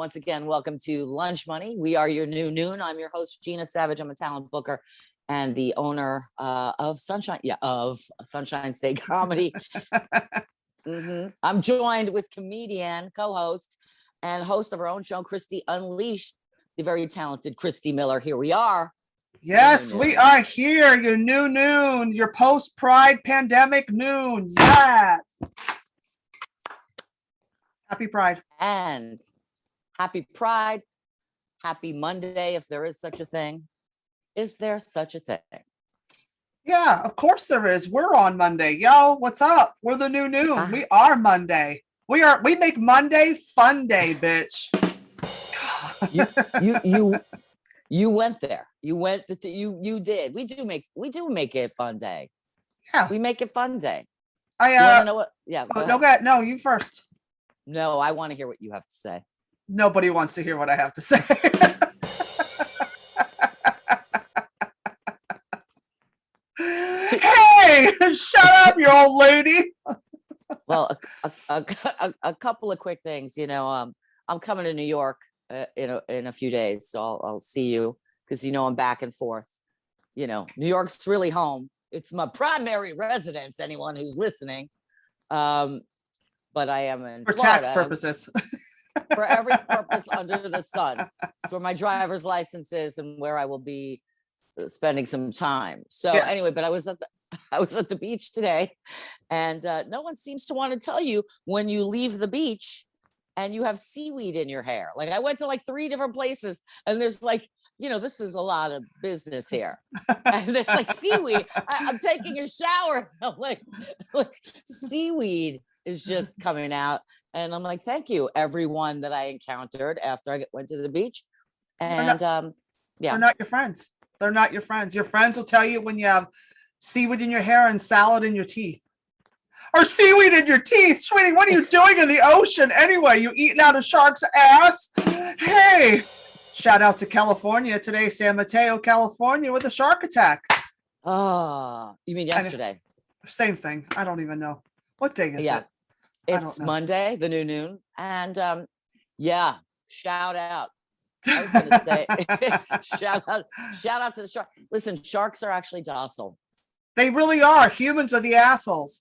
once again, welcome to Lunch Money. We are your new noon. I'm your host, Gina Savage. I'm a talent booker and the owner of Sunshine State Comedy. I'm joined with comedian, co-host, and host of our own show, Christy Unleashed, the very talented Christy Miller. Here we are. Yes, we are here. Your new noon, your post-Pride pandemic noon. Yes. Happy Pride. And happy Pride. Happy Monday, if there is such a thing. Is there such a thing? Yeah, of course there is. We're on Monday. Yo, what's up? We're the new noon. We are Monday. We make Monday fun day, bitch. You went there. You did. We do make it fun day. Yeah. We make it fun day. I wanna know what? Yeah. No, you first. No, I want to hear what you have to say. Nobody wants to hear what I have to say. Hey, shut up, you old lady. Well, a couple of quick things. I'm coming to New York in a few days, so I'll see you because I'm back and forth. New York's really home. It's my primary residence. Anyone who's listening, but I am in for Florida, tax purposes. For every purpose under the sun. It's where my driver's license is and where I will be spending some time. So yes. Anyway, but I was at the beach today, and no one seems to want to tell you when you leave the beach and you have seaweed in your hair. Like I went to like 3 different places, and there's like, this is a lot of business here. And it's like seaweed. I'm taking a shower. I'm like seaweed is just coming out. And I'm like, thank you, everyone that I encountered after I went to the beach. And yeah. They're not your friends. They're not your friends. Your friends will tell you when you have seaweed in your hair and salad in your teeth. Or seaweed in your teeth. Sweetie, what are you doing in the ocean anyway? You eating out a shark's ass? Hey, shout out to California today, San Mateo, California, with a shark attack. Oh, you mean yesterday? Same thing. I don't even know. What day is it? It's Monday, the new noon. And shout out. I was going to say, shout out to the shark. Listen, sharks are actually docile. They really are. Humans are the assholes.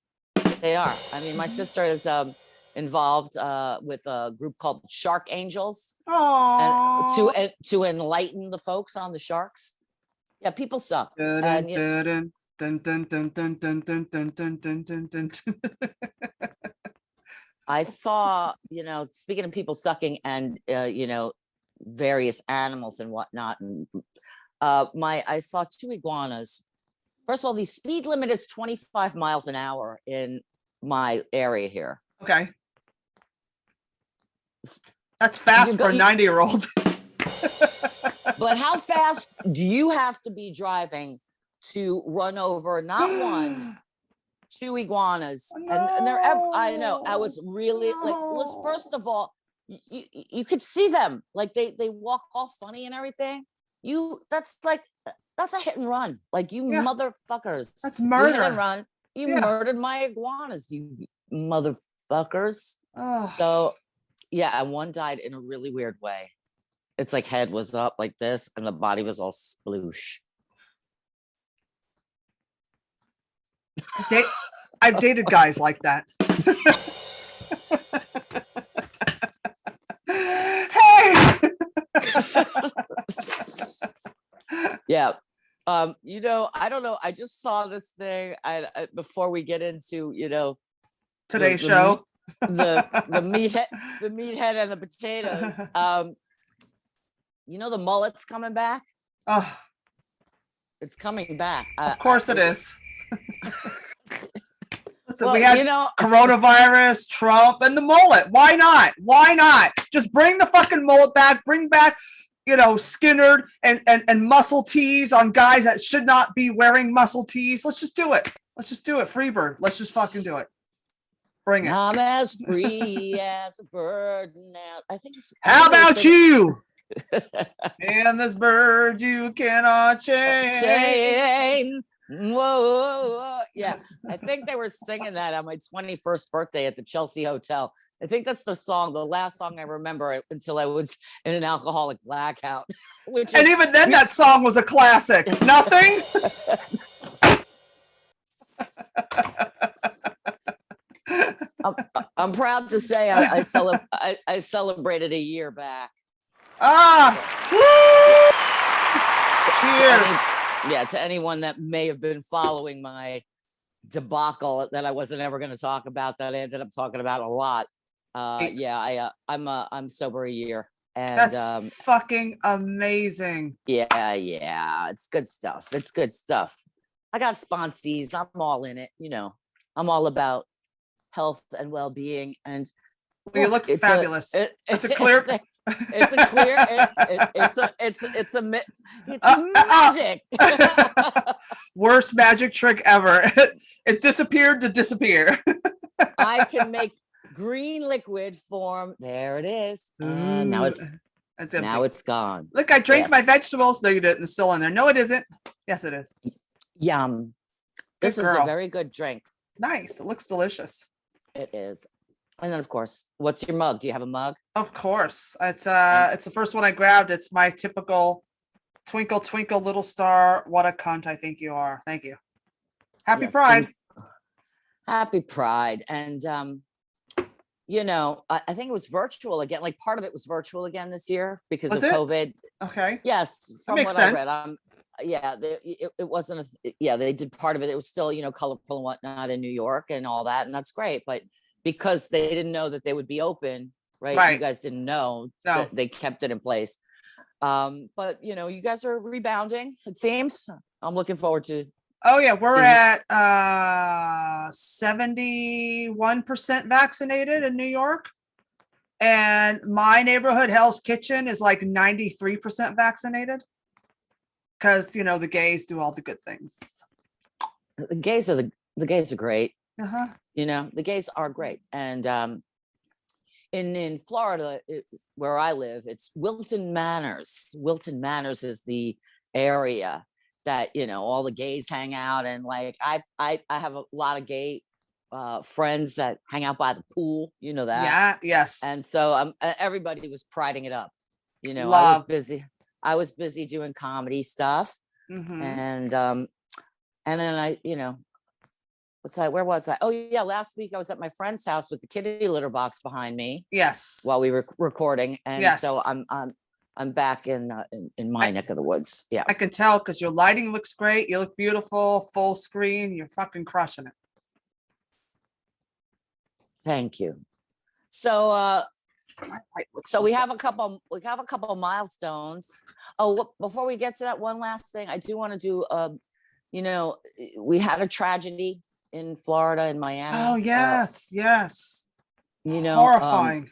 They are. I mean, my sister is involved with a group called Shark Angels. Aww. To enlighten the folks on the sharks. Yeah, people suck. I saw, speaking of people sucking and, various animals and whatnot. And I saw 2 iguanas. First of all, the speed limit is 25 miles an hour in my area here. Okay. That's fast for a 90-year-old. But how fast do you have to be driving to run over not 1, 2 iguanas? No. And they're I know. I was really first of all, you could see them, like they walk all funny and everything. That's a hit and run. Like motherfuckers. That's murder. You hit and run. You murdered my iguanas, you motherfuckers. Oh. So yeah, and one died in a really weird way. It's like head was up like this and the body was all sploosh. I've dated guys like that. Hey. Yeah. I don't know. I just saw this thing. I before we get into today's show, the meathead and the potatoes. The mullet's coming back. Oh, it's coming back. Of course it is. Listen, we had coronavirus, Trump, and the mullet. Why not? Why not? Just bring the fucking mullet back. Bring back, Skinner and muscle tees on guys that should not be wearing muscle tees. Let's just do it. Freebird. Let's just fucking do it. Bring it. I'm as free as a bird now. How about you? And this bird you cannot chain. Whoa. Yeah, I think they were singing that on my 21st birthday at the Chelsea Hotel. I think that's the song, the last song I remember until I was in an alcoholic blackout. Which and even then, that song was a classic. Nothing. I'm proud to say I celebrated a year back. Cheers. To anyone that may have been following my debacle that I wasn't ever going to talk about, that I ended up talking about a lot. I'm sober a year, and that's fucking amazing. Yeah, it's good stuff. It's good stuff. I got sponsees. I'm all in it. I'm all about health and well-being, and well, you look fabulous. It's a clear. It's a clear. It's a magic. Worst magic trick ever. It disappeared to disappear. I can make green liquid form. There it is. Now it's empty. Now it's gone. Look, I drank my vegetables. No, you didn't. It's still in there. No, it isn't. Yes, it is. Yum. This is a very good drink. Nice. It looks delicious. It is. And then, of course, what's your mug? Do you have a mug? Of course. It's the first one I grabbed. It's my typical twinkle, twinkle, little star. What a cunt I think you are. Thank you. Happy Pride. Happy Pride. And, I think it was virtual again. Like part of it was virtual again this year because of COVID. Okay. Yes. From what I read. It wasn't. They did part of it. It was still, colorful and whatnot in New York and all that. And that's great. But because they didn't know that they would be open, right? You guys didn't know that they kept it in place. But you guys are rebounding, it seems. I'm looking forward to. Oh yeah, we're at 71% vaccinated in New York. And my neighborhood, Hell's Kitchen, is like 93% vaccinated. Because the gays do all the good things. The gays are great. Uh-huh. The gays are great. And in Florida, where I live, it's Wilton Manors. Wilton Manors is the area that all the gays hang out, and like I have a lot of gay friends that hang out by the pool. You know that. Yeah. Yes. And so everybody was priding it up. I was busy doing comedy stuff, and then I where was I? Oh yeah, last week I was at my friend's house with the kitty litter box behind me. Yes. While we were recording, and so I'm back in my neck of the woods. Yeah, I can tell because your lighting looks great. You look beautiful, full screen. You're fucking crushing it. Thank you. So we have a couple milestones. Oh, before we get to that, one last thing I do want to do. We had a tragedy in Florida, in Miami. Oh yes. Horrifying.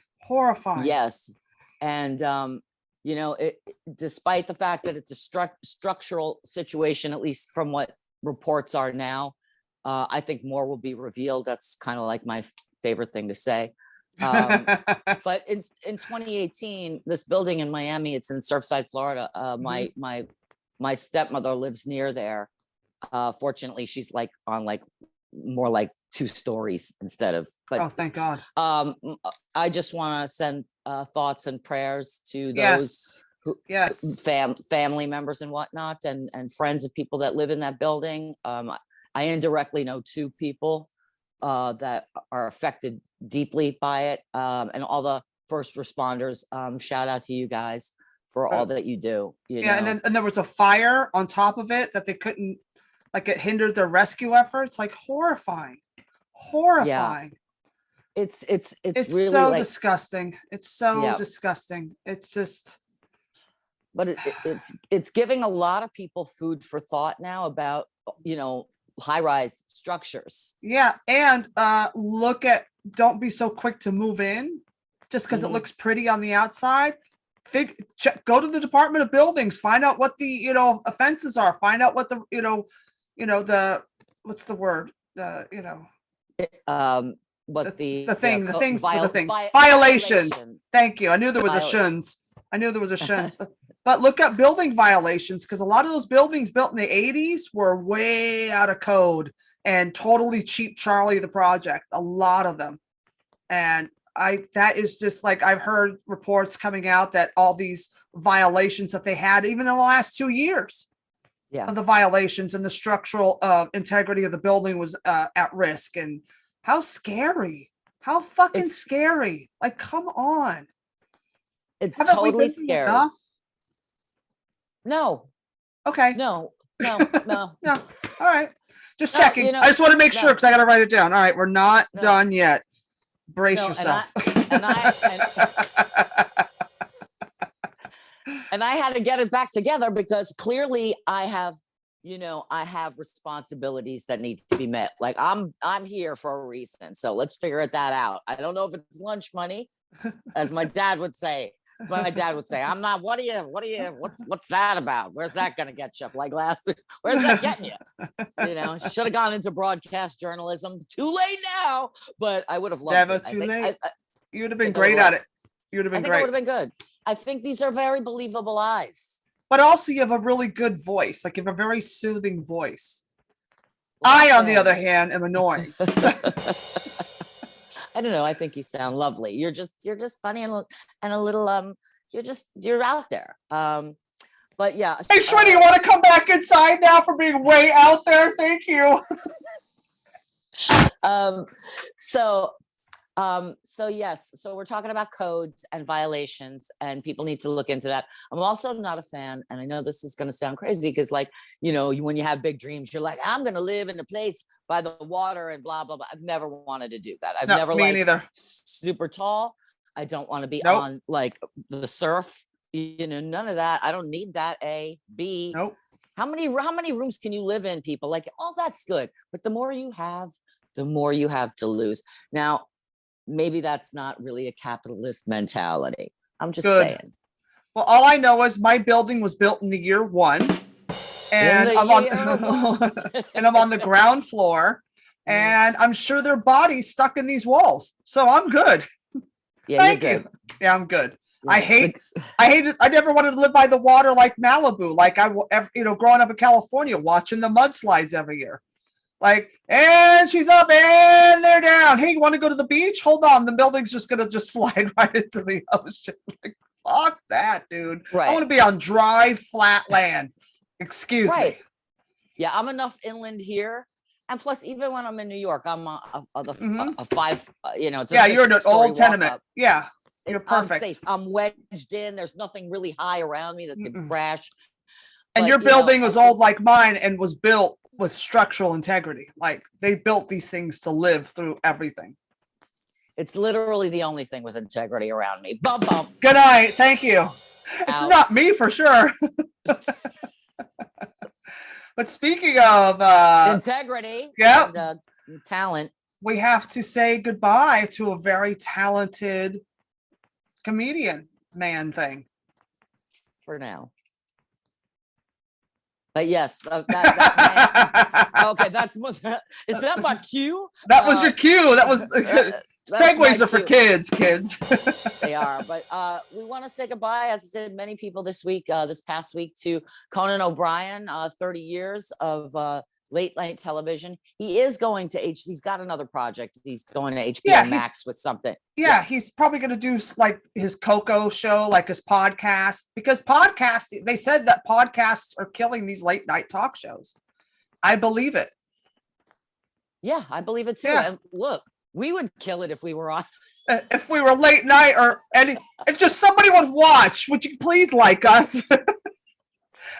Yes, and despite the fact that it's a structural situation, at least from what reports are now, I think more will be revealed. That's kind of like my favorite thing to say. But in 2018, this building in Miami, it's in Surfside, Florida. My stepmother lives near there. Fortunately, she's like on more like 2 stories instead of. But oh, thank God. I just want to send thoughts and prayers to those family members and whatnot, and friends of people that live in that building. I indirectly know 2 people that are affected deeply by it, and all the first responders. Shout out to you guys for all that you do. And there was a fire on top of it that they couldn't, like, it hindered their rescue efforts. Like horrifying. Yeah. It's really so disgusting. It's so disgusting. It's just. But it's giving a lot of people food for thought now about high-rise structures. Yeah, and don't be so quick to move in just because it looks pretty on the outside. Go to the Department of Buildings, find out what the offenses are, find out what the what's the word, violations. Thank you. I knew there was a shuns. But look up building violations, because a lot of those buildings built in the 80s were way out of code, and totally cheap Charlie the project, a lot of them. And that is just like, I've heard reports coming out that all these violations that they had, even in the last 2 years, of the violations and the structural integrity of the building was at risk. And how scary, how fucking scary. Like, come on. It's Haven't we totally been through scary. enough? No, Okay. no. No. No. All right. Just No, checking. you know, I just want to make no. sure because I got to write it down. All right. We're not No. done yet. Brace No, yourself. and I had to get it back together because clearly I have responsibilities that need to be met. Like I'm here for a reason. So let's figure that out. I don't know if it's lunch money, as my dad would say. I'm not, what's that about? Where's that going to get you? Like last week, where's that getting you? Should have gone into broadcast journalism. Too late now, but I would have loved Never it. too late. You would have been I great at it. You would have been think I great. would have been good. I think these are very believable eyes. But also you have a really good voice. Like you have a very soothing voice. Well, I, on the other hand, am annoying. I don't know. I think you sound lovely. You're just funny and a little you're out there. But yeah. Hey, Shreddy, you want to come back inside now for being way out there? Thank you. So yes, so we're talking about codes and violations, and people need to look into that. I'm also not a fan, and I know this is going to sound crazy because, like, when you have big dreams, you're like, I'm going to live in a place by the water and blah blah blah. I've never wanted to do that. I've never me liked neither. super tall. I don't want to be Nope. on like the surf. None of that. I don't need that. A, B. Nope. How many rooms can you live in, people? Like, all that's good, but the more you have to lose. Now, maybe that's not really a capitalist mentality. I'm just saying. Well, all I know is my building was built in the year 1, and I'm on the ground floor, and I'm sure there are bodies stuck in these walls. So I'm good. Yeah, Thank you're you. good. Yeah, I'm good. I hate it. I never wanted to live by the water like Malibu, like growing up in California, watching the mudslides every year. Like, and she's up and they're down. Hey, you want to go to the beach? Hold on. The building's just going to slide right into the ocean. Like, fuck that, dude. Right. I want to be on dry, flat land. Excuse me. Yeah, I'm enough inland here. And plus, even when I'm in New York, I'm a 5, it's a you're in an old tenement. Up. Yeah, you're perfect. I'm safe. I'm wedged in. There's nothing really high around me that could crash. And but, your building was old like mine and was built with structural integrity. Like they built these things to live through everything. It's literally the only thing with integrity around me. Bump, bump. Good night. Thank you. It's not me for sure. But speaking of integrity, and, talent, we have to say goodbye to a very talented comedian man thing. For now. But yes, okay, is that my cue? That was your cue. That was segues are for kids. They are, but we want to say goodbye, as I said, many people this past week, to Conan Obrien, 30 years of late night television. He is going to he's got another project. He's going to HBO Max with something. Yeah, he's probably going to do like his Coco show, like his podcast, because they said that podcasts are killing these late night talk shows. I believe it. Yeah, I believe it too. Yeah. And look, we would kill it if we were on. If we were late night if just somebody would watch, would you please like us?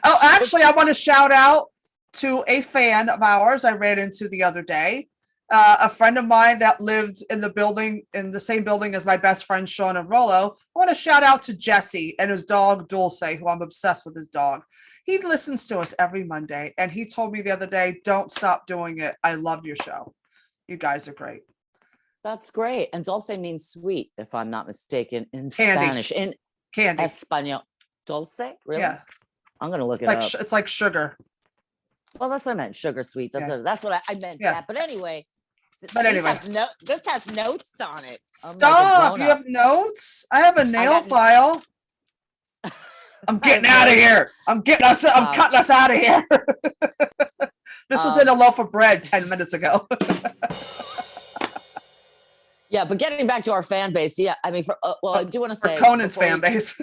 Oh, actually, I want to shout out to a fan of ours I ran into the other day. A friend of mine that lived in the same building as my best friend, Sean and Rollo. I want to shout out to Jesse and his dog, Dulce, who I'm obsessed with his dog. He listens to us every Monday, and he told me the other day, don't stop doing it. I love your show. You guys are great. That's great. And dulce means sweet, if I'm not mistaken, in Candy. Spanish. In Candy. Espanol. Dulce? Really? Yeah. I'm going to look it up. It's like sugar. Well, that's what I meant. Sugar sweet. That's what I meant. Yeah. That. But anyway. This has notes on it. Stop. You have notes? I have a nail file. I'm getting out of here. I'm cutting us out of here. This was in a loaf of bread 10 minutes ago. Yeah, but getting back to our fan base, yeah, I mean, I do want to say Conan's fan base.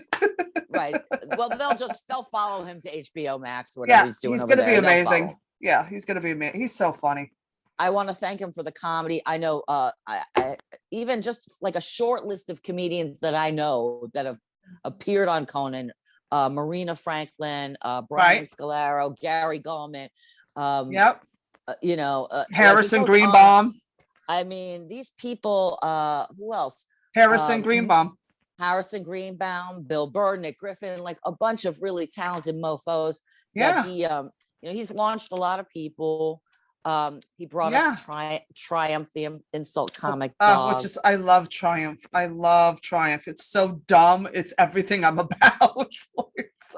Right. Well, they'll follow him to HBO Max, whatever he's doing. He's going to be amazing. Yeah, he's going to be amazing. He's so funny. I want to thank him for the comedy. I know, I even just like a short list of comedians that I know that have appeared on Conan, Marina Franklin, Brian Scalaro, Gary Gulman. Harrison Greenbaum. I mean, these people, who else? Harrison Greenbaum, Bill Burr, Nick Griffin, like a bunch of really talented mofos. Yeah. That he's launched a lot of people. He brought us Triumph, the insult comic. Which is, I love Triumph. It's so dumb. It's everything I'm about.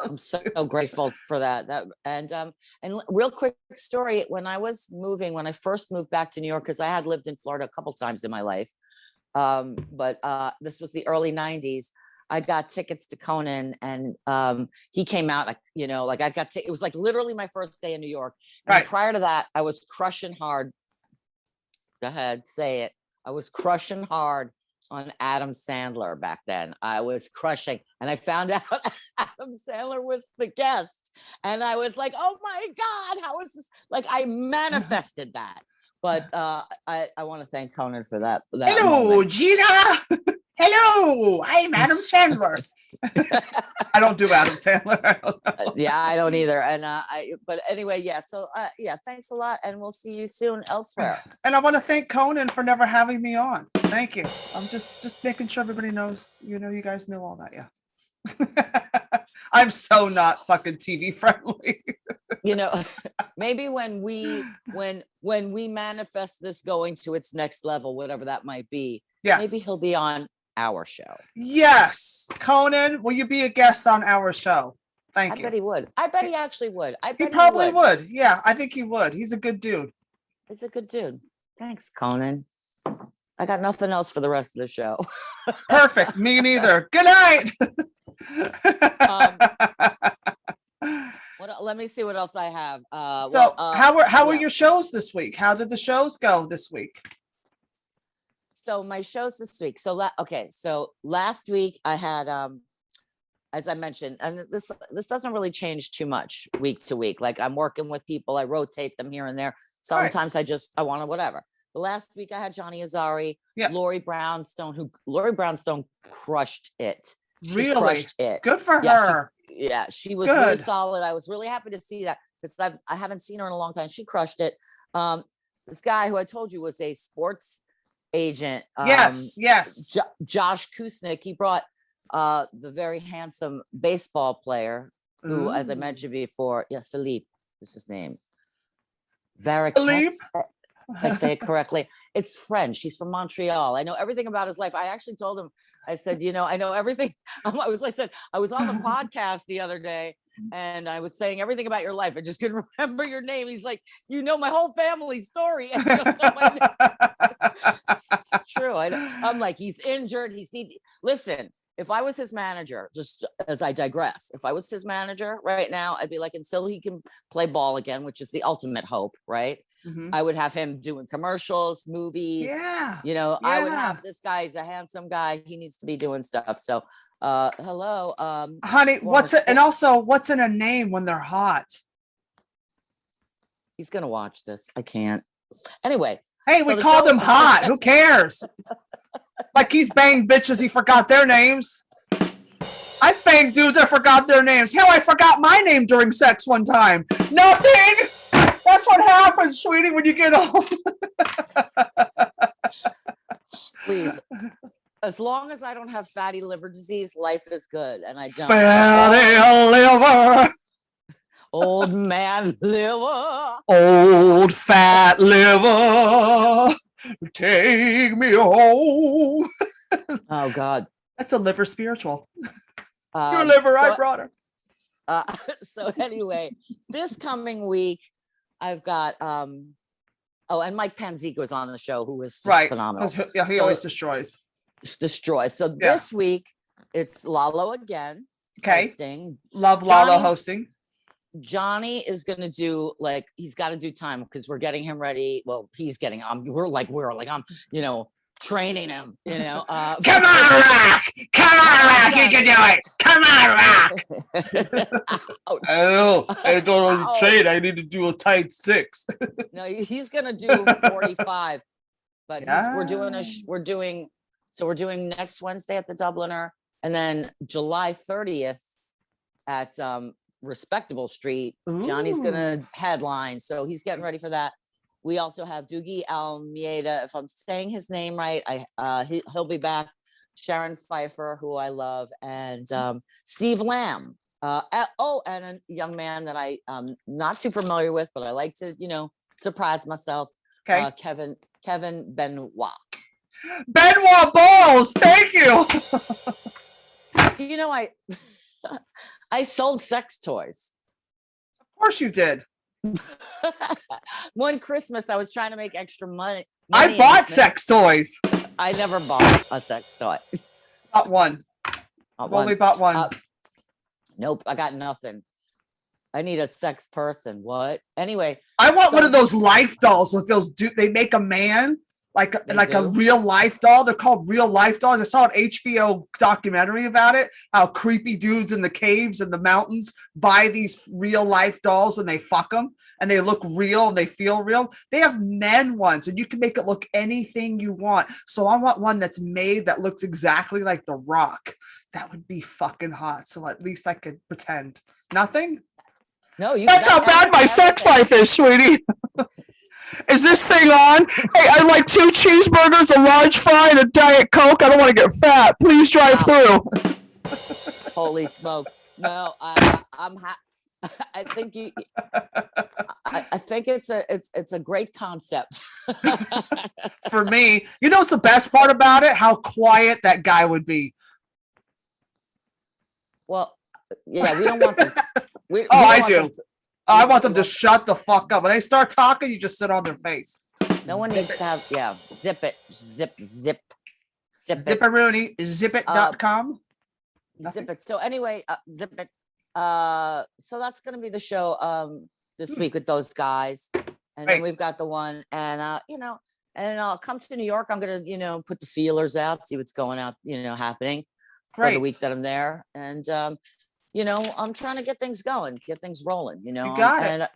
I'm so grateful for that. And real quick story. When I first moved back to New York, because I had lived in Florida a couple times in my life. But this was the early 90s. I got tickets to Conan, and he came out, it was like literally my first day in New York. And prior to that, I was crushing hard. Go ahead, say it. I was crushing hard on Adam Sandler back then. I was crushing, and I found out Adam Sandler was the guest, and I was like, oh my God, how is this? Like, I manifested that. But I want to thank Conan for that. Hello, moment. Gina. Hello, I'm Adam Sandler. I don't do Adam Sandler. I don't either. And but anyway, yeah. So thanks a lot, and we'll see you soon elsewhere. And I want to thank Conan for never having me on. Thank you. I'm just making sure everybody knows. You guys know all that. Yeah. I'm so not fucking TV friendly. Maybe when we manifest this going to its next level, whatever that might be, maybe he'll be on our show. Yes. Conan, will you be a guest on our show? Thank you. I bet he would. I bet he actually would. He probably would. Yeah, I think he would. He's a good dude. He's a good dude. Thanks, Conan. I got nothing else for the rest of the show. Perfect. Me neither. Good night. Let me see what else I have. How were your shows this week? How did the shows go this week? So my shows this week. So last week I had, as I mentioned, and this doesn't really change too much week to week. Like, I'm working with people, I rotate them here and there. Sometimes I want to whatever. But last week I had Johnny Azari, Lori Brownstone, crushed it. She crushed it. Good for her. She was really solid. I was really happy to see that, because I haven't seen her in a long time. She crushed it. This guy who I told you was a sports agent. Yes. Josh Kusnick. He brought the very handsome baseball player who, as I mentioned before, Philippe is his name. Philippe. If I say it correctly. It's French. He's from Montreal. I know everything about his life. I actually told him, I said, I know everything. I was on the podcast the other day, and I was saying everything about your life. I just couldn't remember your name. He's like, my whole family story. And you don't know my name. It's true. I'm like, he's injured. Listen, if I was his manager, just as I digress, if I was his manager right now, I'd be like, until he can play ball again, which is the ultimate hope, right? Mm-hmm. I would have him doing commercials, movies. I would have this guy. He's a handsome guy. He needs to be doing stuff. So, hello, honey. What's in a name when they're hot? He's gonna watch this. I can't. Anyway. Hey, we called him hot. Who cares? Like, he's banged bitches. He forgot their names. I banged dudes. I forgot their names. Hell, I forgot my name during sex one time. Nothing. That's what happens, sweetie, when you get old. Please. As long as I don't have fatty liver disease, life is good. And I don't. Fatty liver. Old man liver. Old fat liver. Take me home. Oh, God. That's a liver spiritual. Your liver, I brought her. So anyway, this coming week, I've got and Mike Panzica was on the show, who was phenomenal. Yeah, he always destroys. So this week it's Lalo again. Okay. Hosting. Love Lalo hosting. Johnny is gonna do like he's got to do time because we're getting him ready. Well, he's getting we're like I'm training him. Come on, Rock! Come on, Rock! You can do it! Come on, Rock! I go to the train. I need to do a tight 6. No, he's gonna do 45, but we're doing next Wednesday at the Dubliner, and then July 30th at Respectable Street. Ooh. Johnny's gonna headline, so he's getting ready for that. We also have Dougie Almeida, if I'm saying his name right. He'll be back. Sharon Pfeiffer, who I love, and Steve Lamb. And a young man that I'm not too familiar with, but I like to, surprise myself. Okay. Kevin Benoit. Benoit balls. Thank you. Do you know I sold sex toys? Of course you did. One Christmas, I was trying to make extra money. I bought sex toys. I never bought a sex toy. Bought one. Only bought one. Nope, I got nothing. I need a sex person. What? Anyway. I want one of those life dolls with those. They make a man like a real life doll. They're called real life dolls. I saw an HBO documentary about it. How creepy dudes in the caves and the mountains buy these real life dolls and they fuck them and they look real and they feel real. They have men ones and you can make it look anything you want. So I want one that's made that looks exactly like The Rock. That would be fucking hot. So at least I could pretend. Nothing? No, that's how bad my sex life is, sweetie. Is this thing on? Hey, I like 2 cheeseburgers, a large fry, and a Diet Coke. I don't want to get fat. Please drive through. Holy smoke. No, I think I think it's a great concept. For me, what's the best part about it? How quiet that guy would be. Well, yeah, we don't want them. I do. I want them to shut the fuck up. When they start talking, you just sit on their face. No one needs to have, zip it. Zip it. Zipperoonie, zipit.com. Zip it. So anyway, zip it. So that's going to be the show this week with those guys. And then we've got the one, and and I'll come to New York. I'm going to, put the feelers out, see what's going out, happening for the week that I'm there. And, I'm trying to get things going, get things rolling, You got it. And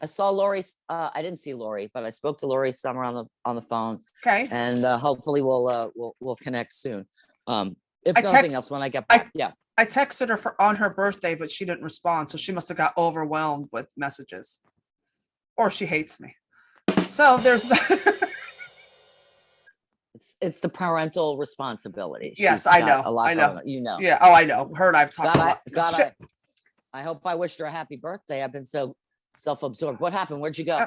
I saw Lori. I didn't see Lori, but I spoke to Lori Summer on the phone. Okay. And hopefully we'll connect soon. If nothing else, when I get back. I texted her on her birthday, but she didn't respond. So she must have got overwhelmed with messages, or she hates me. So there's that. It's the parental responsibility. Yes, I know. I know. Yeah. Oh, I know. Her and I've talked about. I hope I wished her a happy birthday. I've been so self-absorbed. What happened? Where'd you go?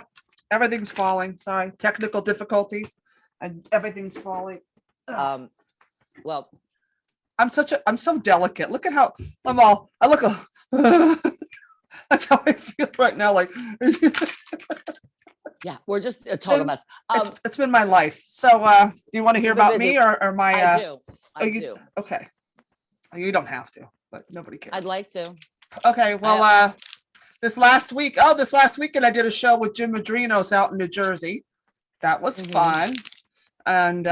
Everything's falling. Sorry, technical difficulties, and everything's falling. Well, I'm so delicate. Look at how I look. That's how I feel right now. Like. Yeah, we're just a total mess. It's been my life. So do you want to hear about me or my I do. Okay. You don't have to, but nobody cares. I'd like to. Okay, well this last weekend I did a show with Jim Madrinos out in New Jersey. That was fun. And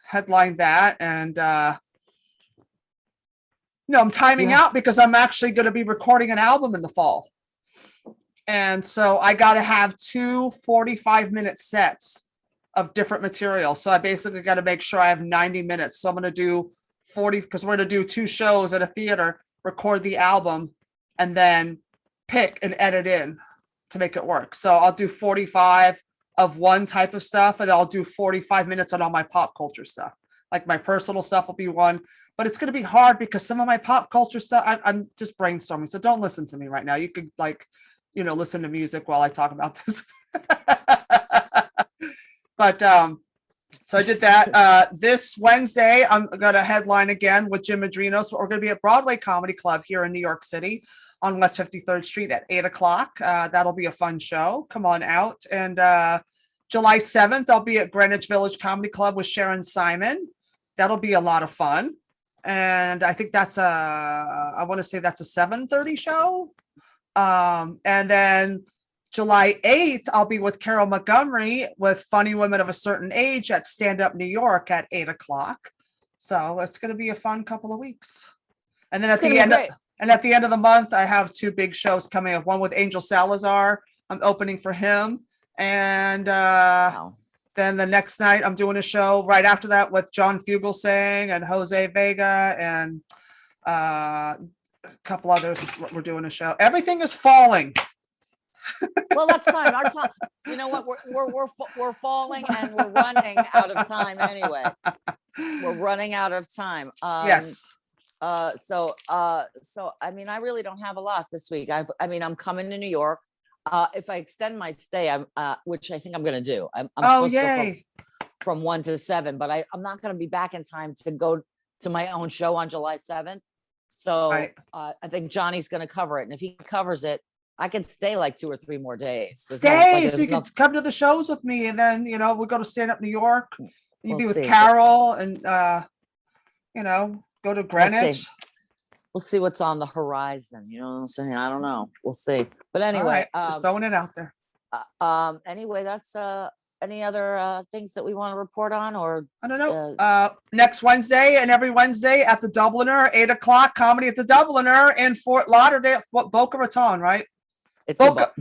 headlined that, and I'm timing out because I'm actually going to be recording an album in the fall. And so I got to have 2 45-minute sets of different material. So I basically got to make sure I have 90 minutes. So I'm going to do 40 because we're going to do 2 shows at a theater, record the album, and then pick and edit in to make it work. So I'll do 45 of one type of stuff, and I'll do 45 minutes on all my pop culture stuff. Like my personal stuff will be one, but it's going to be hard because some of my pop culture stuff, I'm just brainstorming. So don't listen to me right now. You could listen to music while I talk about this. But so I did that. This Wednesday, I'm going to headline again with Jim Madrinos. We're going to be at Broadway Comedy Club here in New York City on West 53rd Street at 8:00. That'll be a fun show. Come on out. And July 7th, I'll be at Greenwich Village Comedy Club with Sharon Simon. That'll be a lot of fun. And I think I want to say that's a 7:30 show. And then July 8th, I'll be with Carol Montgomery with Funny Women of a Certain Age at Stand Up New York at 8:00. So it's going to be a fun couple of weeks. And then at the end of the month, I have 2 big shows coming up. One with Angel Salazar. I'm opening for him. And then the next night, I'm doing a show right after that with John Fugelsang and Jose Vega and a couple others. We're doing a show. Everything is falling. Well, that's fine. Our time. You know what? We're falling and we're running out of time anyway. We're running out of time. Yes. So I mean, I really don't have a lot this week. I'm coming to New York. If I extend my stay, which I think I'm going to do. I'm supposed to go from 1 to 7, but I'm not going to be back in time to go to my own show on July 7th. So I think Johnny's going to cover it, and if he covers it, I can stay like 2 or 3 more days. So you can come to the shows with me, and then we'll go to Stand Up New York. You'd be with Carol, and go to Greenwich. We'll see what's on the horizon. You know what I'm saying? I don't know. We'll see. But anyway, just throwing it out there. Anyway, that's any other things that we want to report on, or I don't know. Next Wednesday and every Wednesday at the Dubliner, 8:00, comedy at the Dubliner in Fort Lauderdale, Boca Raton, right? It's Boca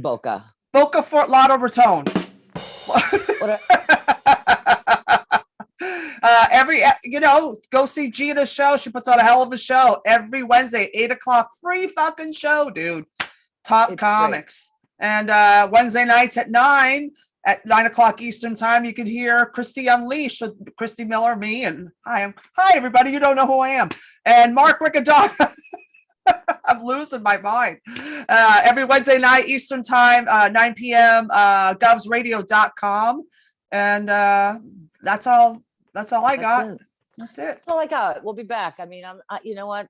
Fort Lauderdale Raton. Go see Gina's show. She puts on a hell of a show every Wednesday, 8:00, free fucking show, dude. Top comics. Great. And Wednesday nights at 9 Eastern time, you can hear Christy Unleashed with Christy Miller, me, and hi everybody. You don't know who I am. And Mark Riccadonna. I'm losing my mind. Every Wednesday night Eastern time, 9 p.m. govsradio.com. And that's all I got. That's it. That's all I got. We'll be back. I mean, you know what?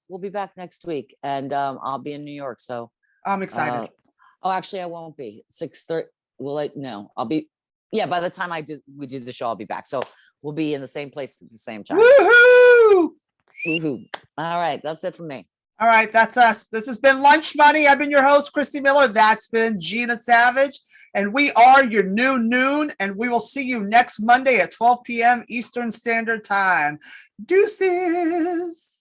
We'll be back next week, and I'll be in New York. So I'm excited. Actually, I won't be. 6:30. No, I'll be. Yeah, by the time we do the show, I'll be back. So we'll be in the same place at the same time. Woohoo! Woohoo! All right, that's it from me. All right, that's us. This has been Lunch Money. I've been your host, Christy Miller. That's been Gina Savage. And we are your new noon. And we will see you next Monday at 12 p.m. Eastern Standard Time. Deuces.